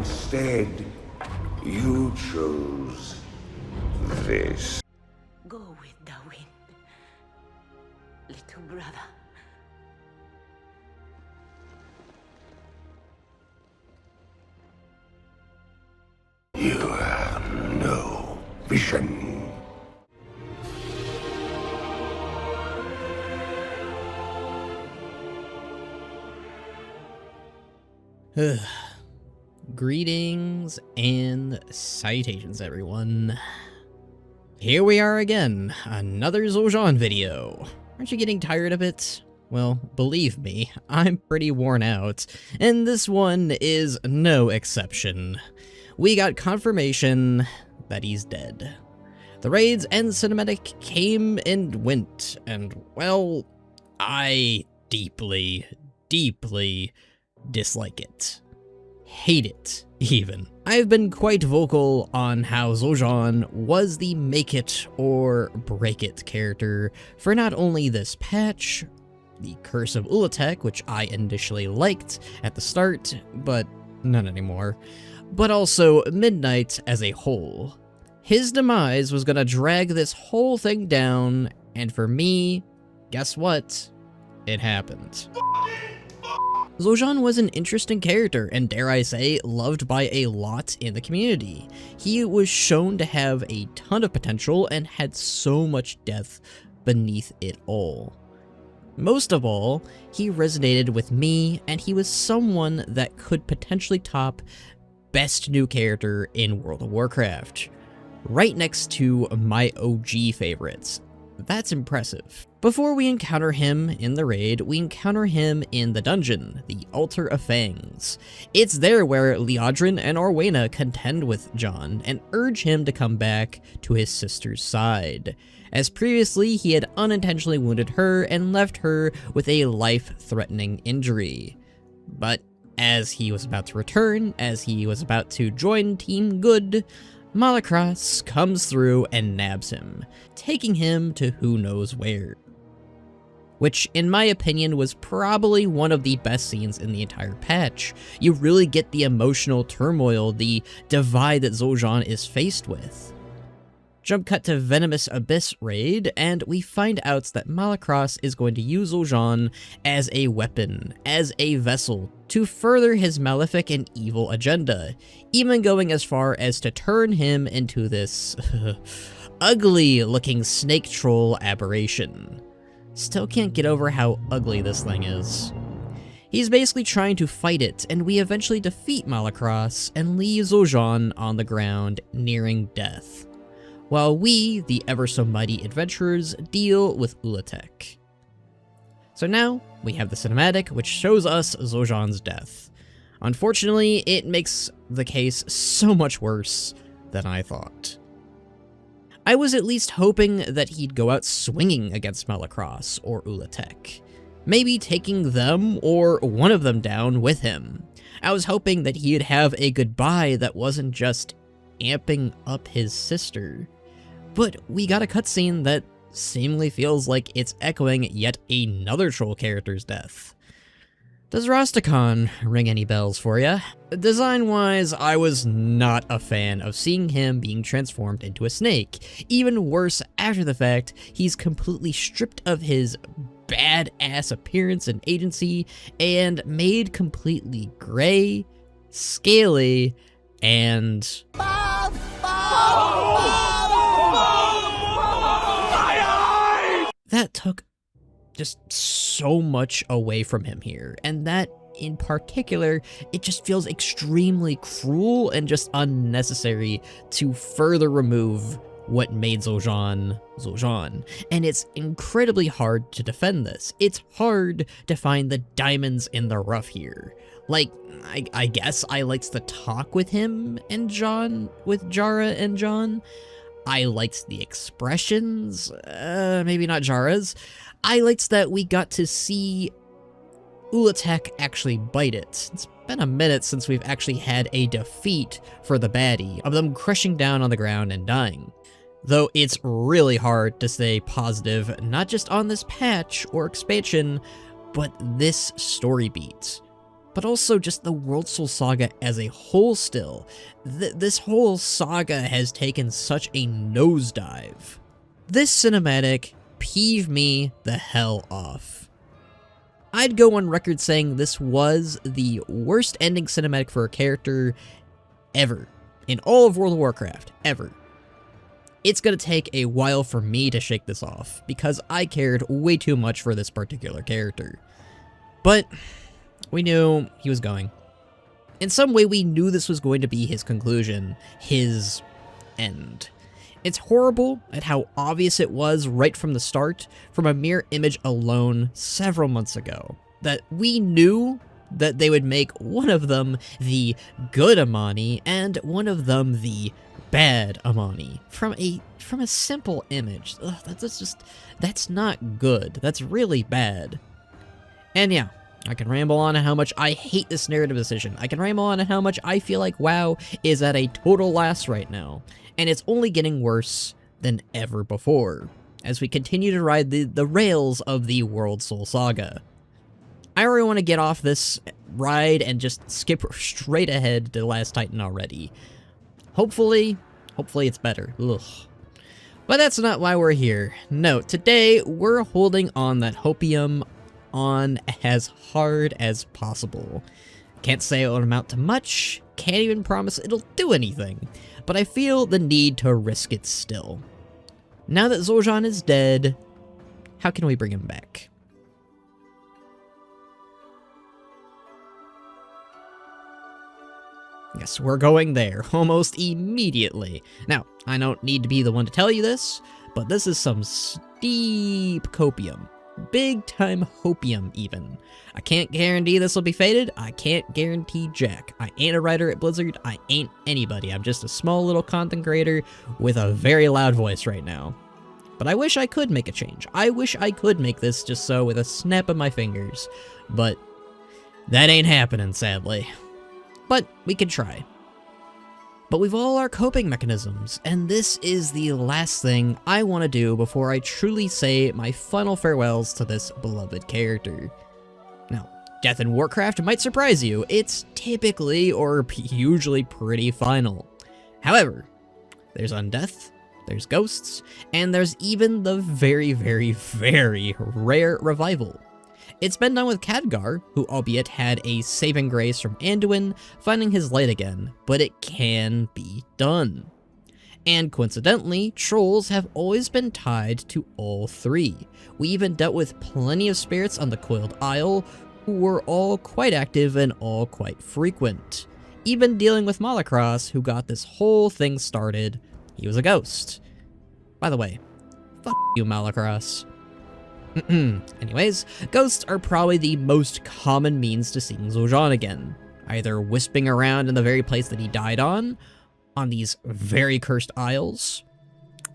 instead, you chose this. Go with the wind, little brother. You have no vision. Greetings and salutations, everyone. Here we are again, another Zul'Jan video. Aren't you getting tired of it? Well, believe me, I'm pretty worn out, and this one is no exception. We got confirmation that he's dead. The raids and cinematic came and went, and well, I deeply dislike it. Hate it, even. I've been quite vocal on how Zul'jan was the make it or break it character for not only this patch, the Curse of Ula'tek, which I initially liked at the start, but not anymore, but also Midnight as a whole. His demise was gonna drag this whole thing down, and for me, guess what? It happened. Zul'jan was an interesting character, and dare I say, loved by a lot in the community. He was shown to have a ton of potential and had so much depth beneath it all. Most of all, he resonated with me, and he was someone that could potentially top best new character in World of Warcraft, right next to my OG favorites. That's impressive. Before we encounter him in the raid, we encounter him in the dungeon, the Altar of Fangs. It's there where Liadrin and Orwena contend with John and urge him to come back to his sister's side, as previously he had unintentionally wounded her and left her with a life-threatening injury. But as he was about to return, as he was about to join Team Good, Malakras comes through and nabs him, taking him to who knows where. Which, in my opinion, was probably one of the best scenes in the entire patch. You really get the emotional turmoil, the divide that Zul'jan is faced with. Jump cut to Venomous Abyss raid, and we find out that Malakras is going to use Zul'jan as a weapon, as a vessel, to further his malefic and evil agenda, even going as far as to turn him into this ugly-looking snake troll aberration. Still can't get over how ugly this thing is. He's basically trying to fight it, and we eventually defeat Malakras and leave Zul'jan on the ground, nearing death, while we, the ever-so-mighty adventurers, deal with Ula'tek. So now, we have the cinematic, which shows us Zul'jan's death. Unfortunately, it makes the case so much worse than I thought. I was at least hoping that he'd go out swinging against Malakras or Ula'tek, maybe taking them or one of them down with him. I was hoping that he'd have a goodbye that wasn't just amping up his sister. But we got a cutscene that seemingly feels like it's echoing yet another troll character's death. Does Rastakhan ring any bells for ya? Design-wise, I was not a fan of seeing him being transformed into a snake. Even worse, after the fact, he's completely stripped of his badass appearance and agency and made completely gray, scaly, and that took just so much away from him here, and that in particular, it just feels extremely cruel and just unnecessary to further remove what made Zul'jan Zul'jan, and it's incredibly hard to defend this. It's hard to find the diamonds in the rough here. Like, I guess I liked the talk with him and John, with Zul'jarra and John. I liked the expressions, maybe not Zul'jarra's. I liked that we got to see Ula'tek actually bite it. It's been a minute since we've actually had a defeat for the baddie, of them crushing down on the ground and dying. Though it's really hard to stay positive, not just on this patch or expansion, but this story beat. but also just the World Soul Saga as a whole still. This whole saga has taken such a nosedive. This cinematic peeved me the hell off. I'd go on record saying this was the worst ending cinematic for a character ever. In all of World of Warcraft, ever. It's gonna take a while for me to shake this off, because I cared way too much for this particular character. But we knew he was going. In some way, we knew this was going to be his conclusion, his end. It's horrible at how obvious it was right from the start, from a mere image alone several months ago, that we knew that they would make one of them the good Amani and one of them the bad Amani from a simple image. Ugh, that's not good. That's really bad. And yeah, I can ramble on how much I hate this narrative decision. I can ramble on how much I feel like WoW is at a total loss right now, and it's only getting worse than ever before as we continue to ride the rails of the World Soul Saga. I already want to get off this ride and just skip straight ahead to Last Titan already. Hopefully it's better. Ugh. But that's not why we're here. No, today we're holding on that hopium on as hard as possible. Can't say it will amount to much, can't even promise it'll do anything, but I feel the need to risk it still. Now that Zul'jan is dead, how can we bring him back? Yes, we're going there, almost immediately. Now, I don't need to be the one to tell you this, but this is some steep copium. Big time hopium, even. I can't guarantee this will be faded, I can't guarantee jack. I ain't a writer at Blizzard, I ain't anybody. I'm just a small little content creator with a very loud voice right now. But I wish I could make a change. I wish I could make this just so with a snap of my fingers. But that ain't happening, sadly. But we can try. But we've all our coping mechanisms, and this is the last thing I want to do before I truly say my final farewells to this beloved character. Now, death in Warcraft might surprise you. It's typically, or usually, pretty final. However, there's undeath, there's ghosts, and there's even the very, very, very rare revival. It's been done with Khadgar, who albeit had a saving grace from Anduin, finding his light again, but it can be done. And coincidentally, trolls have always been tied to all three. We even dealt with plenty of spirits on the Coiled Isle, who were all quite active and all quite frequent. Even dealing with Malacross, who got this whole thing started. He was a ghost. By the way, fuck you, Malacross. Anyways, ghosts are probably the most common means to seeing Zul'jan again. Either wisping around in the very place that he died on these very cursed isles,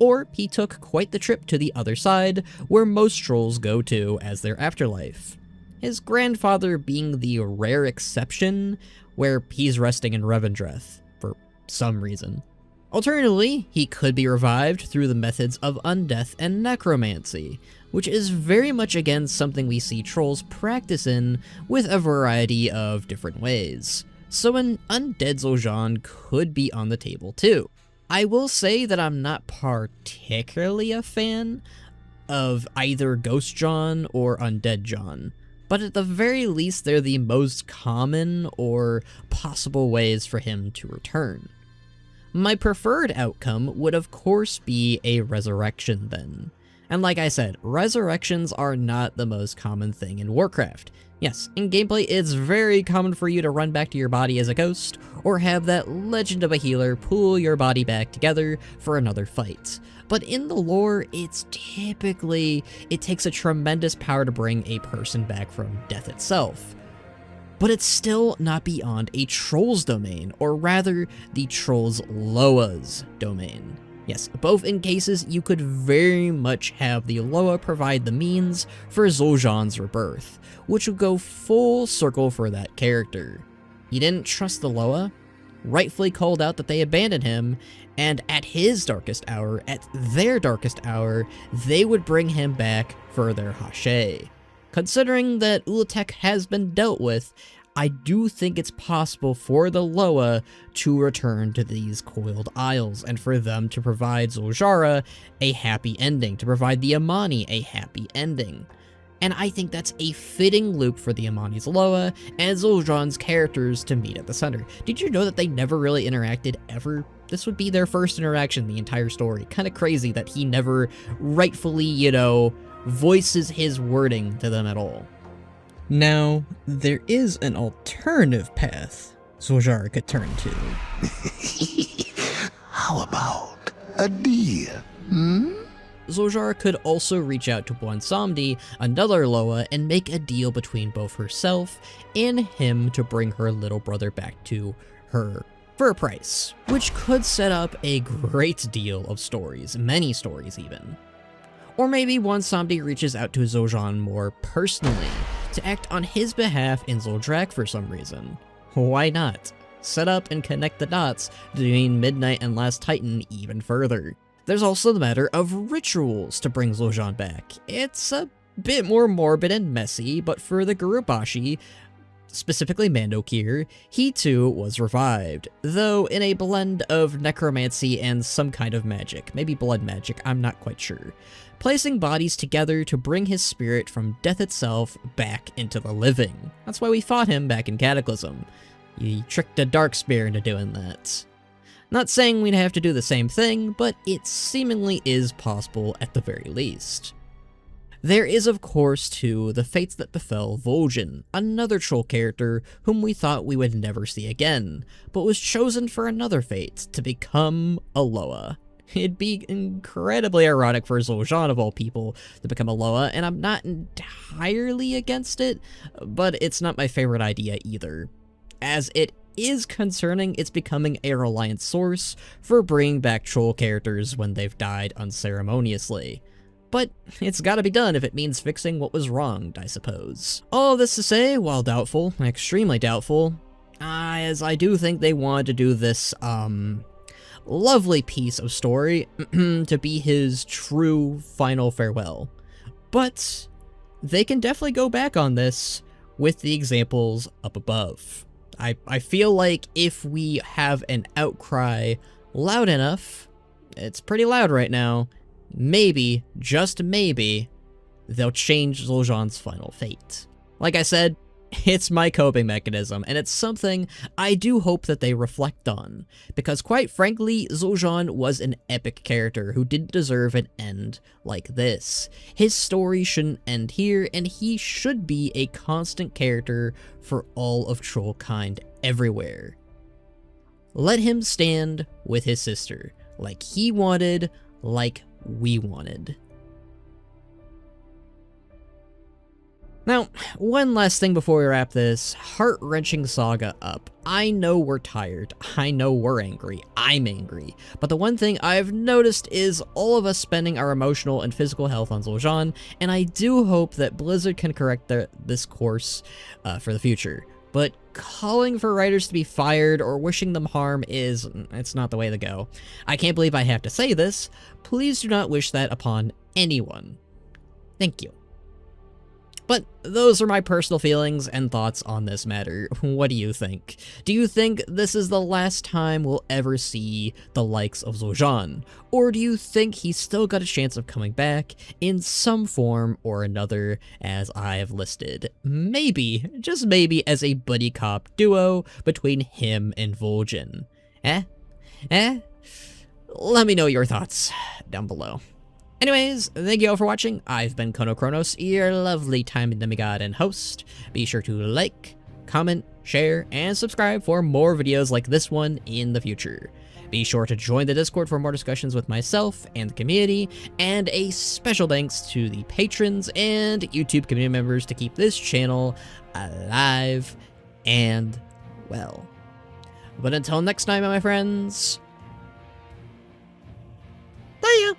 or he took quite the trip to the other side, where most trolls go to as their afterlife. His grandfather being the rare exception, where he's resting in Revendreth, for some reason. Alternatively, he could be revived through the methods of undeath and necromancy, which is very much again something we see trolls practice in with a variety of different ways. So an undead Zul'jan could be on the table too. I will say that I'm not particularly a fan of either Ghost John or Undead John, but at the very least they're the most common or possible ways for him to return. My preferred outcome would of course be a resurrection then. And like I said, resurrections are not the most common thing in Warcraft. Yes, in gameplay it's very common for you to run back to your body as a ghost, or have that legend of a healer pull your body back together for another fight. But in the lore, it takes a tremendous power to bring a person back from death itself. But it's still not beyond a troll's domain, or rather, the troll's Loa's domain. Yes, both in cases you could very much have the Loa provide the means for Zul'jan's rebirth, which would go full circle for that character. He didn't trust the Loa, rightfully called out that they abandoned him, and at his darkest hour, at their darkest hour, they would bring him back for their Hashe. Considering that Ula'tek has been dealt with, I do think it's possible for the Loa to return to these coiled isles, and for them to provide Zul'jarra a happy ending, to provide the Amani a happy ending. And I think that's a fitting loop for the Amani's Loa and Zul'jan's characters to meet at the center. Did you know that they never really interacted ever? This would be their first interaction in the entire story. Kind of crazy that he never rightfully, you know, voices his wording to them at all. Now, there is an alternative path Zul'jarra could turn to. How about a deal? Hmm? Zul'jarra could also reach out to Bwonsamdi, another Loa, and make a deal between both herself and him to bring her little brother back to her for a price, which could set up a great deal of stories, many stories even. Or maybe Bwonsamdi reaches out to Zul'jan more personally, to act on his behalf in Zul'jrak for some reason. Why not? Set up and connect the dots between Midnight and Last Titan even further. There's also the matter of rituals to bring Zul'jan back. It's a bit more morbid and messy, but for the Gurubashi, specifically Mandokir, he too was revived, though in a blend of necromancy and some kind of magic, maybe blood magic, I'm not quite sure, placing bodies together to bring his spirit from death itself back into the living. That's why we fought him back in Cataclysm. He tricked a Darkspear into doing that. Not saying we'd have to do the same thing, but it seemingly is possible at the very least. There is, of course, too, the fates that befell Zul'jin, another troll character whom we thought we would never see again, but was chosen for another fate, to become a Loa. It'd be incredibly ironic for Zul'jan, of all people, to become a Loa, and I'm not entirely against it, but it's not my favorite idea either. As it is concerning, it's becoming a reliant source for bringing back troll characters when they've died unceremoniously. But it's gotta be done if it means fixing what was wronged, I suppose. All this to say, while doubtful, extremely doubtful, as I do think they wanted to do this, lovely piece of story to be his true final farewell. But they can definitely go back on this with the examples up above. I feel like if we have an outcry loud enough, it's pretty loud right now, maybe, just maybe, they'll change Zul'jan's final fate. Like I said, it's my coping mechanism, and it's something I do hope that they reflect on, because quite frankly, Zul'jan was an epic character who didn't deserve an end like this. His story shouldn't end here, and he should be a constant character for all of Trollkind everywhere. Let him stand with his sister, like he wanted, like we wanted. Now, one last thing before we wrap this heart-wrenching saga up. I know we're tired, I know we're angry, I'm angry, but the one thing I've noticed is all of us spending our emotional and physical health on Zul'jan, and I do hope that Blizzard can correct this course for the future. But calling for writers to be fired or wishing them harm it's not the way to go. I can't believe I have to say this. Please do not wish that upon anyone. Thank you. But those are my personal feelings and thoughts on this matter. What do you think? Do you think this is the last time we'll ever see the likes of Zul'jan? Or do you think he's still got a chance of coming back in some form or another, as I have listed? Maybe, just maybe, as a buddy cop duo between him and Zul'jin. Let me know your thoughts down below. Anyways, thank you all for watching. I've been Chronos, your lovely time demigod and host. Be sure to like, comment, share, and subscribe for more videos like this one in the future. Be sure to join the Discord for more discussions with myself and the community, and a special thanks to the patrons and YouTube community members to keep this channel alive and well. But until next time, my friends, see ya!